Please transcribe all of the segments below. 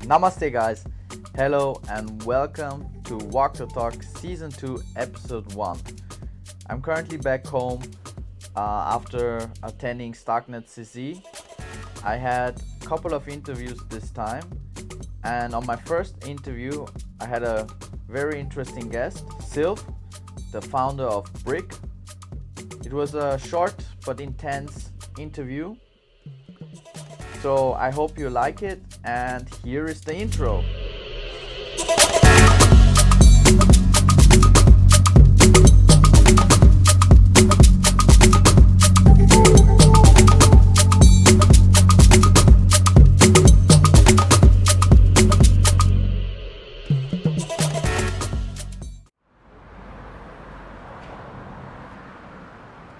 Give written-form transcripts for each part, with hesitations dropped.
Namaste guys, hello and welcome to Walk the Talk Season 2 Episode 1. I'm currently back home after attending Starknet CC. I had a couple of interviews this time, and on my first interview I had a very interesting guest, Sylve, the founder of Briq. It was a short but intense interview, so I hope you like it, and here is the intro.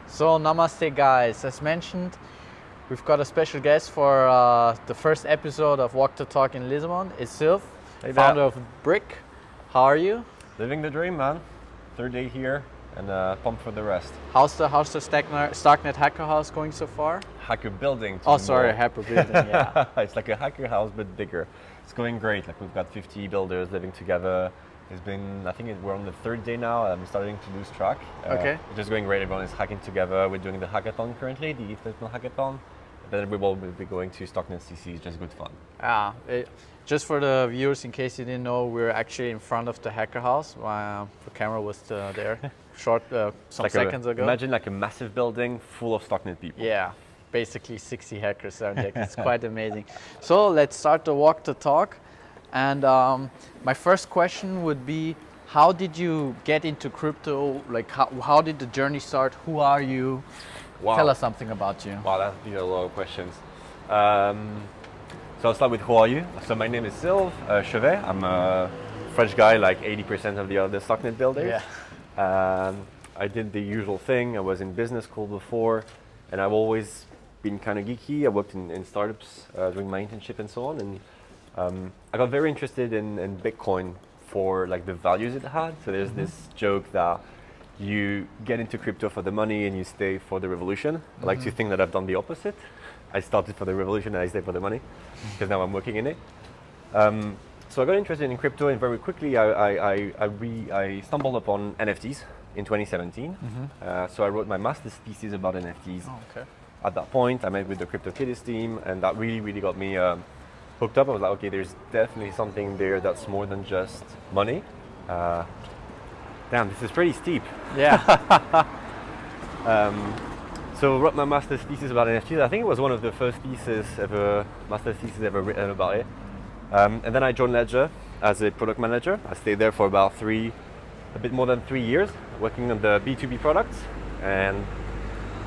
So namaste guys, as mentioned, we've got a special guest for the first episode of Walk the Talk in Lisbon. It's Sylve, founder of Briq. How are you? Living the dream, man. Third day here and pumped for the rest. How's the Starknet hacker house going so far? Hacker building. Hacker building, yeah. It's like a hacker house but bigger. It's going great. Like we've got 50 builders living together. It's been, we're on the third day now. I'm starting to lose track. Okay. It's just going great. Everyone is hacking together. We're doing the hackathon currently, the personal hackathon. Then we will be going to Starknet CC. It's just good fun. Just for the viewers, in case you didn't know, we're actually in front of the hacker house. The camera was there some seconds ago. Imagine like a massive building full of Starknet people. Yeah, basically 60 hackers are there. It's quite amazing. So let's start the Walk the Talk. And my first question would be, how did you get into crypto? Like, how did the journey start? Who are you? Wow. Tell us something about you. Wow, that'd be a lot of questions. So I'll start with who are you? So my name is Sylve Sylve. I'm a French guy, like 80% of the other Starknet builders. Yeah. I did the usual thing. I was in business school before, and I've always been kind of geeky. I worked in startups during my internship and so on. And I got very interested in Bitcoin for like the values it had. So there's this joke that you get into crypto for the money and you stay for the revolution. I like to think that I've done the opposite. I started for the revolution and I stayed for the money because now I'm working in it. So I got interested in crypto, and very quickly I stumbled upon NFTs in 2017. So I wrote my master's thesis about NFTs. Oh, okay. At that point, I met with the Crypto Kiddies team, and that really got me hooked up. I was like, okay, there's definitely something there that's more than just money. Damn, this is pretty steep. Yeah. So wrote my master's thesis about NFTs. I think it was one of the first master's theses ever written about it. And then I joined Ledger as a product manager. I stayed there for about a bit more than 3 years, working on the B2B products. And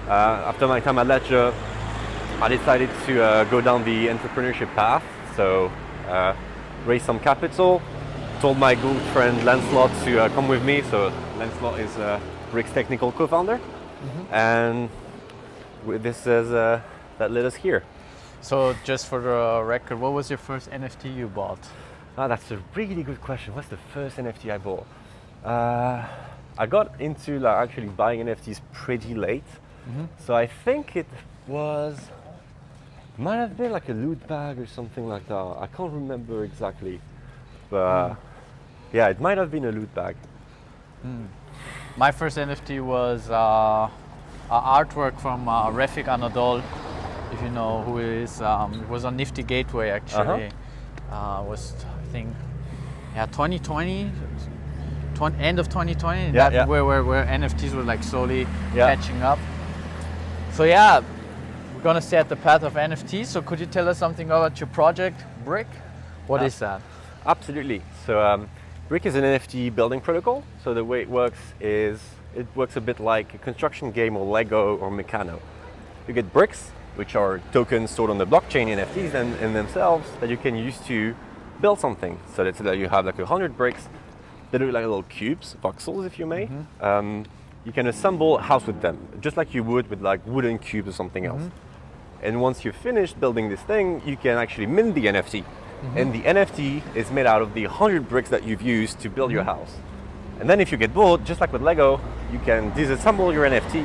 after my time at Ledger, I decided to go down the entrepreneurship path. So raised some capital, told my good friend Lancelot to come with me. So Lancelot is Briq's technical co-founder. And this is that led us here. So just for the record, what was your first NFT you bought? That's a really good question. What's the first NFT I bought? I got into actually buying NFTs pretty late. So I think it might have been like a loot bag or something like that. I can't remember exactly, but yeah, it might have been a loot bag. My first NFT was artwork from Refik Anadol, if you know who he is. It was on Nifty Gateway actually. Was I think 2020, end of 2020. Where NFTs were like slowly catching up. So yeah, we're gonna stay at the path of NFTs. So could you tell us something about your project, Briq? What is that? Absolutely. So Briq is an NFT building protocol. So the way it works is it works a bit like a construction game or Lego or Meccano. You get bricks, which are tokens stored on the blockchain, NFTs in themselves, that you can use to build something. So let's say that you have like 100 bricks. They look like little cubes, voxels if you may. You can assemble a house with them, just like you would with like wooden cubes or something else. And once you've finished building this thing, you can actually mint the NFT. And the NFT is made out of the 100 bricks that you've used to build your house. And then if you get bored, just like with Lego, you can disassemble your NFT,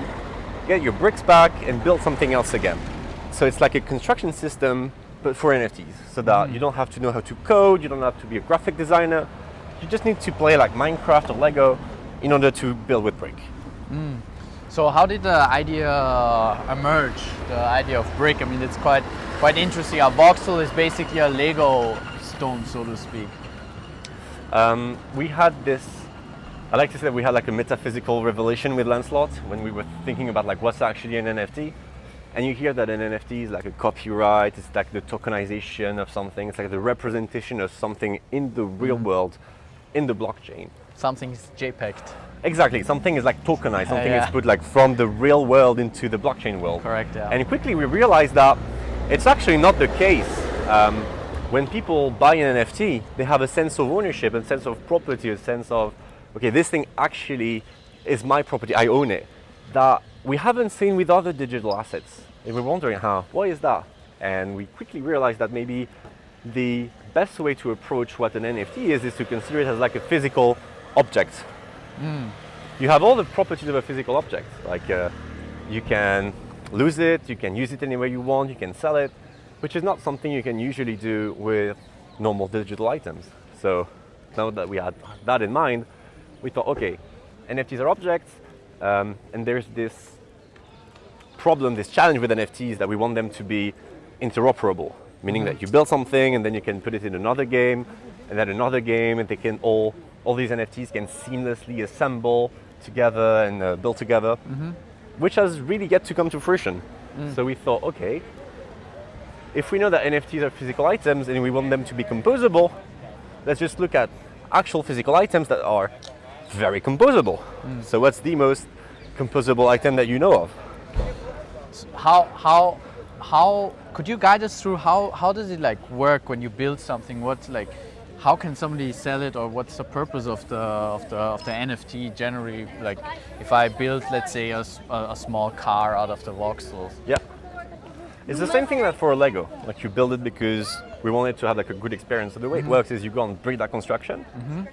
get your bricks back, and build something else again. So it's like a construction system but for NFTs, so that you don't have to know how to code, you don't have to be a graphic designer, you just need to play like Minecraft or Lego in order to build with Briq. So how did the idea emerge, the idea of Briq? I mean, it's quite interesting. A voxel is basically a Lego stone, so to speak. We had this, I like to say that we had like a metaphysical revelation with Lancelot when we were thinking about like what's actually an NFT. And you hear that an NFT is like a copyright, it's like the tokenization of something, it's like the representation of something in the real world, in the blockchain. Something's JPEG'd. Exactly, something is like tokenized, something is put like from the real world into the blockchain world. Correct, yeah. And quickly we realized that it's actually not the case. When people buy an NFT, they have a sense of ownership, a sense of property, a sense of, okay, this thing actually is my property, I own it. That we haven't seen with other digital assets. And we're wondering why is that? And we quickly realized that maybe the best way to approach what an NFT is to consider it as like a physical object. You have all the properties of a physical object, like you can lose it, you can use it any way you want, you can sell it, which is not something you can usually do with normal digital items. So now that we had that in mind, we thought, okay, NFTs are objects, and there's this problem, this challenge with NFTs that we want them to be interoperable, meaning that you build something and then you can put it in another game, and then another game, and they can all these NFTs can seamlessly assemble together and build together, which has really yet to come to fruition. So we thought, okay, if we know that NFTs are physical items and we want them to be composable, let's just look at actual physical items that are very composable. So what's the most composable item that you know of? How could you guide us through how does it like work when you build something? What's like, how can somebody sell it, or what's the purpose of the NFT generally? Like, if I build, let's say, a small car out of the voxels. Yeah, it's the same thing that for a Lego. Like, you build it because we want it to have like a good experience. So the way it works is you go on Briq.construction,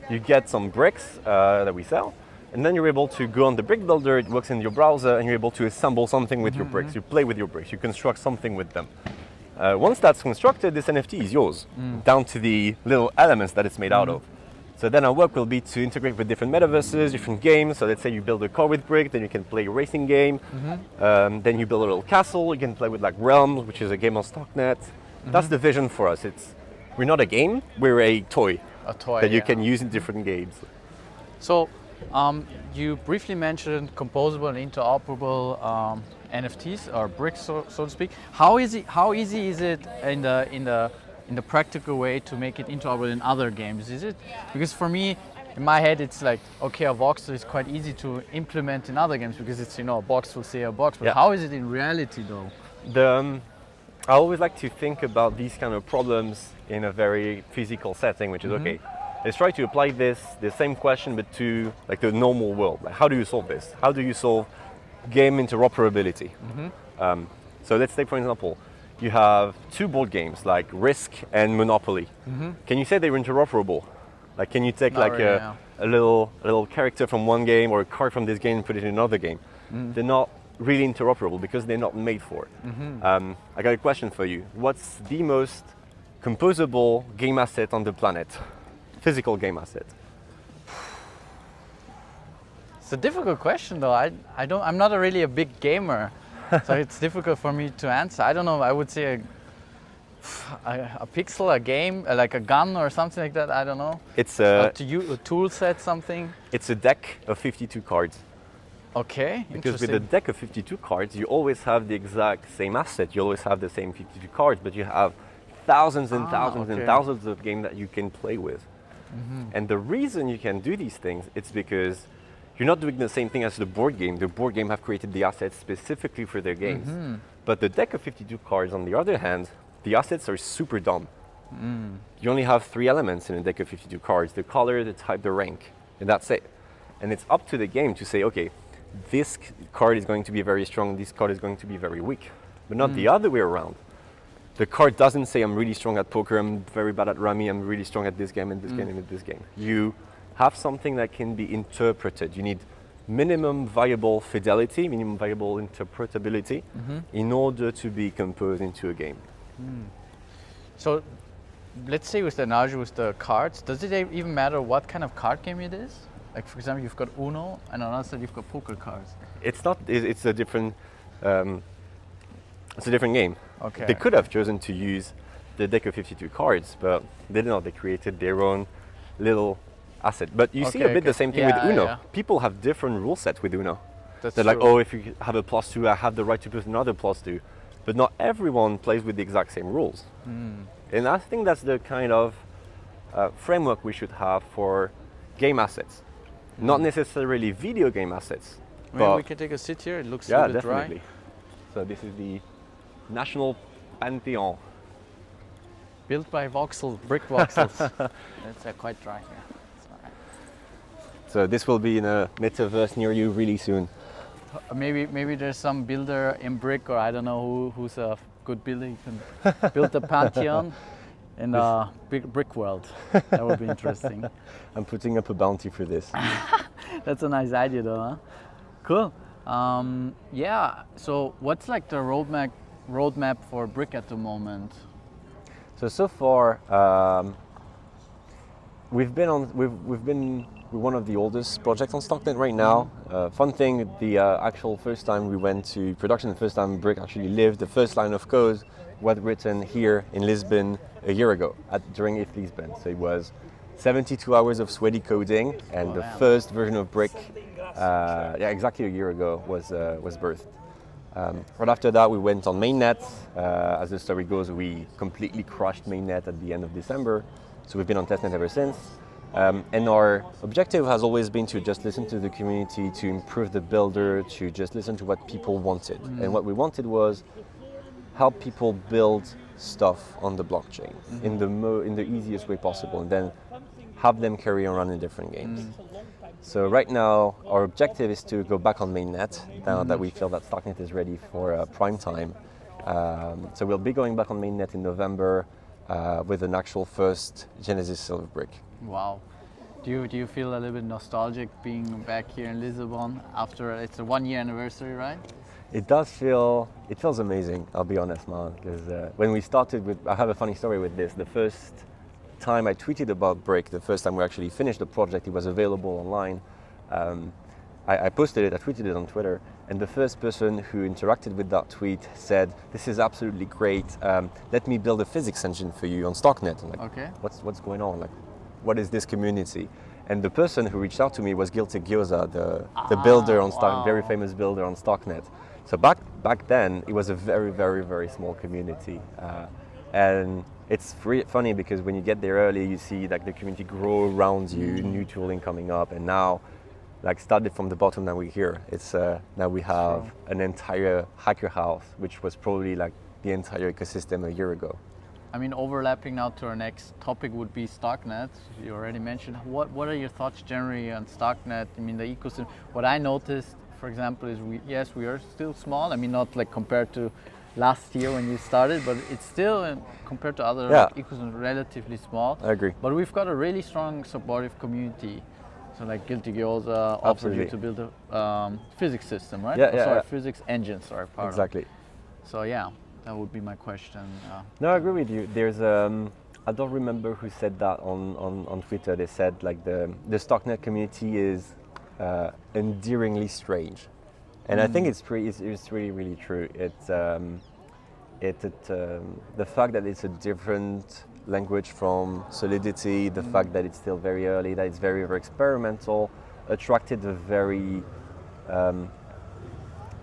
you get some bricks that we sell, and then you're able to go on the brick builder. It works in your browser, and you're able to assemble something with your bricks. You play with your bricks. You construct something with them. Once that's constructed, this NFT is yours, down to the little elements that it's made out of. So then our work will be to integrate with different metaverses, different games. So let's say you build a car with Briq, then you can play a racing game. Then you build a little castle. You can play with like Realms, which is a game on Starknet. That's the vision for us. We're not a game, we're a toy. A toy that you can use in different games. So you briefly mentioned composable and interoperable NFTs or Briqs, so to speak. How easy is it in the practical way to make it interoperable in other games? Is it, because for me, in my head, it's like, okay, a voxel is quite easy to implement in other games because it's, a box will say a box. But how is it in reality, though? I always like to think about these kind of problems in a very physical setting, which is okay. Let's try to apply the same question, but to like the normal world. Like, how do you solve this? How do you solve game interoperability? So let's take, for example, you have two board games like Risk and Monopoly. Can you say they're interoperable? Like, can you take a little character from one game or a card from this game and put it in another game? They're not really interoperable because they're not made for it. I got a question for you. What's the most composable game asset on the planet? Physical game asset. It's a difficult question, though. I'm not really a big gamer, so it's difficult for me to answer. I don't know. I would say a pixel, a game, like a gun or something like that. I don't know. It's a tool set, something. It's a deck of 52 cards. Okay, because with a deck of 52 cards, you always have the exact same asset. You always have the same 52 cards, but you have thousands and thousands and thousands of games that you can play with. And the reason you can do these things, it's because you're not doing the same thing as the board game. The board game have created the assets specifically for their games. But the deck of 52 cards, on the other hand, the assets are super dumb. You only have 3 elements in a deck of 52 cards: the color, the type, the rank, and that's it. And it's up to the game to say, okay, this card is going to be very strong, this card is going to be very weak, but not the other way around. The card doesn't say I'm really strong at poker, I'm very bad at rummy, I'm really strong at this game and this game and this game. You have something that can be interpreted. You need minimum viable fidelity, minimum viable interpretability in order to be composed into a game. So let's say with the analogy with the cards, does it even matter what kind of card game it is? Like for example, you've got Uno, and on the other side you've got poker cards. It's not. It's a different. It's a different game. Okay. They could have chosen to use the deck of 52 cards, but they did not. They created their own little asset. But you see a bit the same thing with Uno. Yeah. People have different rule sets with Uno. That's They're true. like, oh, if you have a +2, I have the right to put another +2. But not everyone plays with the exact same rules. And I think that's the kind of framework we should have for game assets. Not necessarily video game assets. Maybe we can take a sit here. It looks a bit definitely. dry. So this is the National Pantheon. Built by voxel, brick voxels. It's quite dry here. It's all right. So this will be in a metaverse near you really soon. Maybe there's some builder in Briq, or I don't know who's a good builder. You can build a Pantheon in a brick world. That would be interesting. I'm putting up a bounty for this. That's a nice idea, though. Huh? Cool. Yeah. So what's like the roadmap for Briq at the moment? So far, we've been one of the oldest projects on Starknet right now. Fun thing, the actual first time we went to production, the first time Briq actually lived, the first line of code was written here in Lisbon a year ago during IF Lisbon. So it was 72 hours of sweaty coding, and the first version of Briq, exactly a year ago, was birthed. Right after that, we went on mainnet. As the story goes, we completely crushed mainnet at the end of December. So we've been on testnet ever since. And our objective has always been to just listen to the community, to improve the builder, to just listen to what people wanted. And what we wanted was help people build stuff on the blockchain in the easiest way possible, and then have them carry around in different games. So right now, our objective is to go back on mainnet now that we feel that Starknet is ready for prime time. So we'll be going back on mainnet in November with an actual first Genesis Sylve Briq. Wow. Do you feel a little bit nostalgic being back here in Lisbon after it's a 1-year anniversary, right? It feels amazing, I'll be honest, man, because when we started I have a funny story with this. The first time I tweeted about Briq, the first time we actually finished the project, it was available online. I posted it, I tweeted it on Twitter, and the first person who interacted with that tweet said, "This is absolutely great. Let me build a physics engine for you on Starknet." I'm like, okay. What's going on? Like, what is this community? And the person who reached out to me was Guilty Gyoza, the builder on Starknet, very famous builder on Starknet. So back then, it was a very, very, very small community. And it's funny because when you get there early, you see like the community grow around you, new tooling coming up, and now, like started from the bottom, now we're here. It's now we have an entire hacker house, which was probably like the entire ecosystem a year ago. I mean, overlapping now to our next topic would be Starknet. You already mentioned. What are your thoughts generally on Starknet? I mean, the ecosystem. What I noticed, for example, is we are still small. I mean, not like compared to last year when you started, but it's still compared to other ecosystems relatively small. I agree. But we've got a really strong supportive community. So like Guilty Gyoza offered you to build a physics system, right? Physics engine, Exactly. So yeah, that would be my question. No, I agree with you. There's I don't remember who said that on Twitter. They said like the Starknet community is endearingly strange, and I think it's really, really true. It's the fact that it's a different language from Solidity, the fact that it's still very early, that it's very, very experimental, attracted a very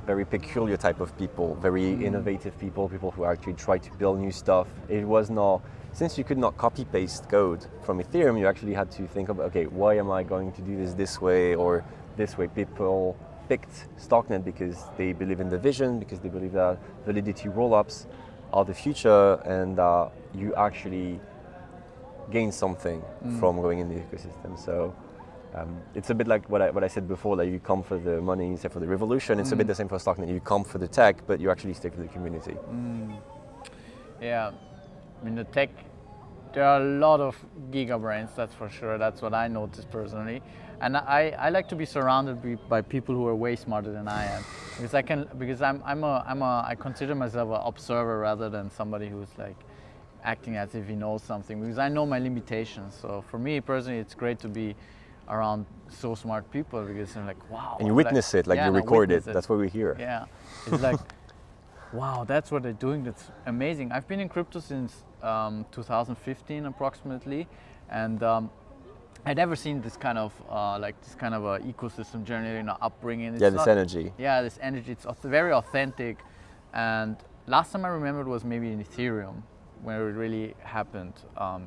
very peculiar type of people, very innovative people who actually try to build new stuff. It was not, since you could not copy paste code from Ethereum, you actually had to think about, okay, why am I going to do this way or this way? People picked Starknet because they believe in the vision, because they believe that validity rollups are the future, and you actually gain something from going in the ecosystem. So it's a bit like what I said before, that you come for the money instead for the revolution. It's a bit the same for Starknet. You come for the tech, but you actually stay for the community. Yeah, I mean the tech, there are a lot of gigabrains, that's for sure. That's what I noticed personally. And I like to be surrounded by people who are way smarter than I am, because I consider myself an observer rather than somebody who's like acting as if he knows something, because I know my limitations. So for me personally, it's great to be around so smart people, because I'm like, wow. And you witness it, like yeah, you record it. That's what we hear. Yeah, it's like, wow, that's what they're doing. That's amazing. I've been in crypto since 2015 approximately, and I'd never seen this kind of ecosystem journey, upbringing. It's This energy. Yeah, this energy. It's very authentic, and last time I remembered was maybe in Ethereum, where it really happened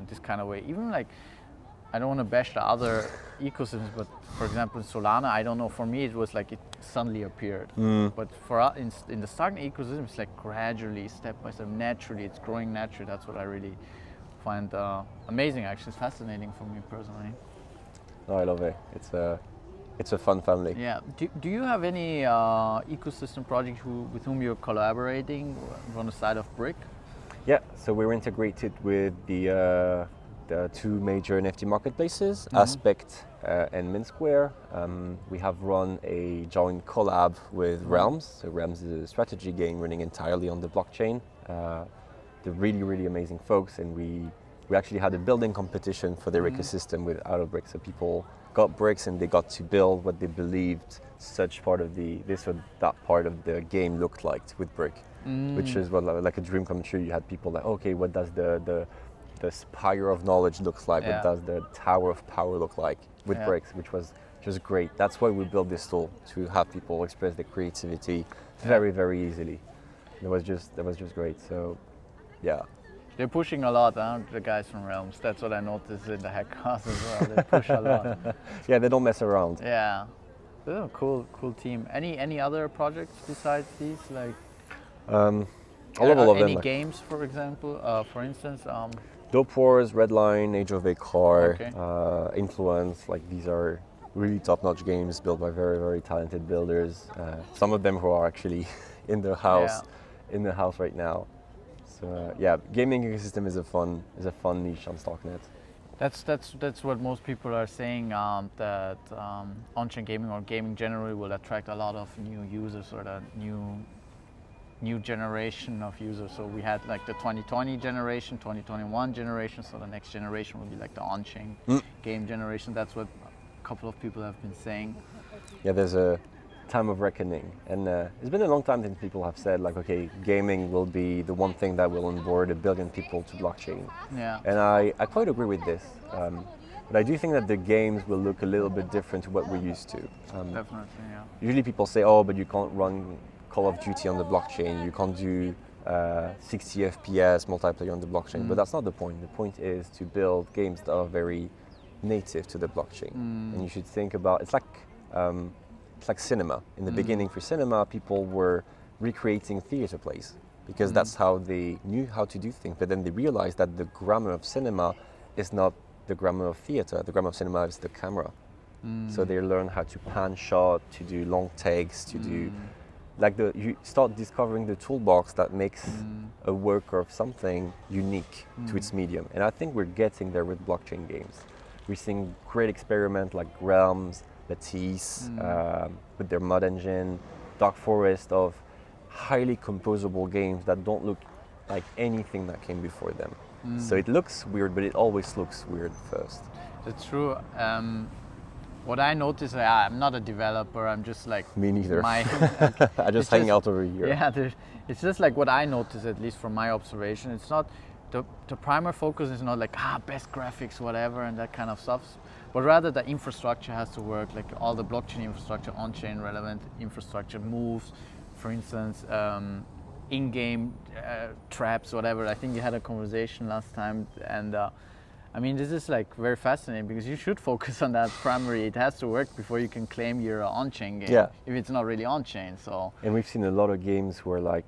this kind of way. Even like, I don't want to bash the other ecosystems, but for example, in Solana, I don't know. For me, it was like it suddenly appeared. But for us, in the Starknet ecosystem, it's like gradually, step by step, naturally. It's growing naturally. That's what I really find amazing. Actually, it's fascinating for me personally. No, I love it. It's a fun family. Yeah. Do you have any ecosystem project with whom you're collaborating on the side of Briq? Yeah. So we're integrated with the two major NFT marketplaces, Aspect and Mint Square. We have run a joint collab with Realms. So Realms is a strategy game running entirely on the blockchain. They're really, really amazing folks, and we actually had a building competition for their ecosystem with out of Briq. So people got bricks and they got to build what they believed such part of this or that part of the game looked like with Briq, which is like a dream come true. You had people like, okay, what does the spire of knowledge looks like? What does the tower of power look like with Briqs, which was just great. That's why we built this tool, to have people express their creativity very, very easily. That was just great. So, yeah. They're pushing a lot, the guys from Realms. That's what I noticed in the hackcast as well. They push a lot. Yeah, they don't mess around. Yeah. They're a cool team. Any other projects besides these? Like all of them. Any games, for example, for instance? Dope Wars, Redline, Age of Acar, Influence. Like, these are really top-notch games built by very, very talented builders. Some of them who are actually in the house right now. So gaming ecosystem is a fun niche on Starknet. That's what most people are saying, that on-chain gaming or gaming generally will attract a lot of new users, or the new generation of users. So we had like the 2020 generation, 2021 generation. So the next generation will be like the on-chain game generation. That's what a couple of people have been saying. Yeah, there's a time of reckoning, and it's been a long time since people have said like, okay, gaming will be the one thing that will onboard 1 billion people to blockchain. Yeah. And I quite agree with this, but I do think that the games will look a little bit different to what we're used to. Definitely, yeah. Usually people say, oh, but you can't run Call of Duty on the blockchain, you can't do 60 FPS multiplayer on the blockchain, but that's not the point. The point is to build games that are very native to the blockchain. And you should think about, it's like cinema. In the beginning, for cinema, people were recreating theater plays because that's how they knew how to do things. But then they realized that the grammar of cinema is not the grammar of theater. The grammar of cinema is the camera. So they learn how to pan shot, to do long takes, to do you start discovering the toolbox that makes a work of something unique to its medium. And I think we're getting there with blockchain games. We're seeing great experiments like Realms, Lattice, with their mod engine, Dark Forest, of highly composable games that don't look like anything that came before them. So it looks weird, but it always looks weird first. That's true. What I notice, I'm not a developer, I'm just like... Me neither. I just hang out over here. Yeah, it's just like what I notice, at least from my observation. It's not, the primary focus is not like, best graphics, whatever, and that kind of stuff. But rather the infrastructure has to work, like all the blockchain infrastructure, on-chain relevant infrastructure moves, for instance, in-game traps, whatever. I think you had a conversation last time, and I mean, this is like very fascinating because you should focus on that primary. It has to work before you can claim you're an on-chain game, if it's not really on-chain. So. And we've seen a lot of games where like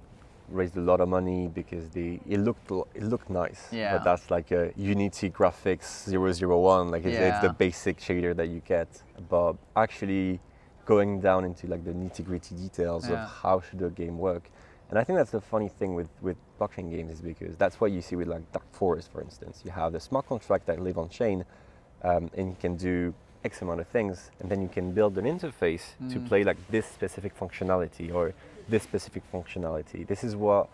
raised a lot of money because it looked nice. Yeah. But that's like a Unity graphics 001. Like it's the basic shader that you get. But actually going down into like the nitty-gritty details of how should a game work. And I think that's the funny thing with blockchain games, is because that's what you see with like Dark Forest, for instance. You have the smart contract that live on chain, and you can do X amount of things, and then you can build an interface to play like this specific functionality or this specific functionality. This is what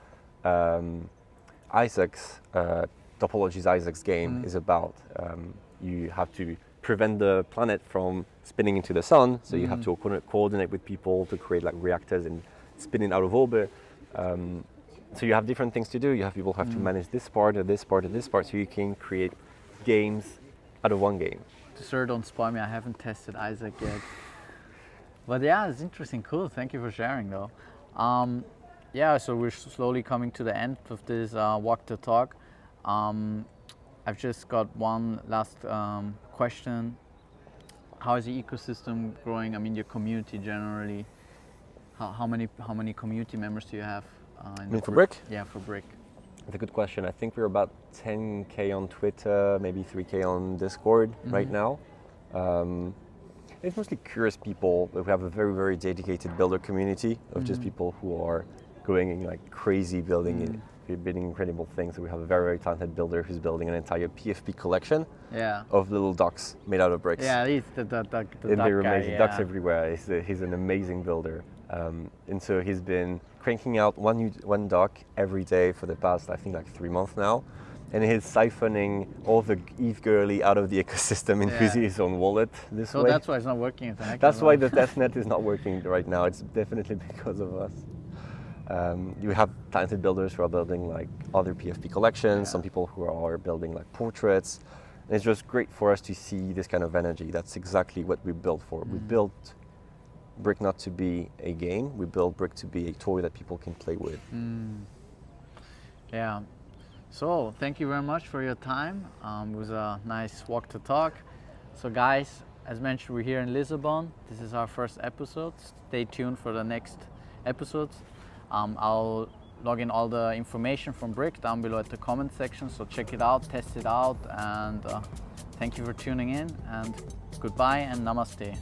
Isaac's Topologies Isaac's game is about. You have to prevent the planet from spinning into the sun, so you have to coordinate with people to create like reactors and spin it out of orbit. So you have different things to do. You have people who have to manage this part or this part or this part, so you can create games out of one game. Sir, don't spoil me. I haven't tested Isaac yet. But yeah, it's interesting. Cool. Thank you for sharing, though. Yeah, so we're slowly coming to the end of this walk the talk. I've just got one last question. How is the ecosystem growing? I mean, your community generally. How many community members do you have? For Briq? Yeah, for Briq. That's a good question. I think we're about 10K on Twitter, maybe 3K on Discord right now. It's mostly curious people, but we have a very, very dedicated builder community of just people who are going like crazy building incredible things. We have a very, very talented builder who's building an entire PFP collection of little ducks made out of bricks. Yeah, he's the duck They're guy, amazing. Ducks everywhere. He's an amazing builder. And so he's been cranking out one duck every day for the past, I think, like 3 months now. And he's siphoning all the ETH girly out of the ecosystem into his own wallet this way. So that's why it's not working. That's why the testnet is not working right now. It's definitely because of us. You have talented builders who are building like other PFP collections, some people who are building like portraits. And it's just great for us to see this kind of energy. That's exactly what we built for. We built Briq not to be a game, we built Briq to be a toy that people can play with. Yeah. So thank you very much for your time. It was a nice walk to talk. So guys, as mentioned, we're here in Lisbon. This is our first episode. Stay tuned for the next episodes. I'll log in all the information from Briq down below at the comment section. So check it out, test it out, and thank you for tuning in. And goodbye and namaste.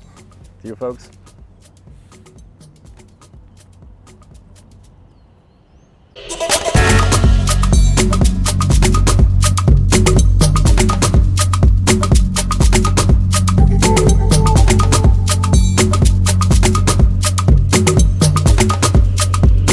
See you, folks.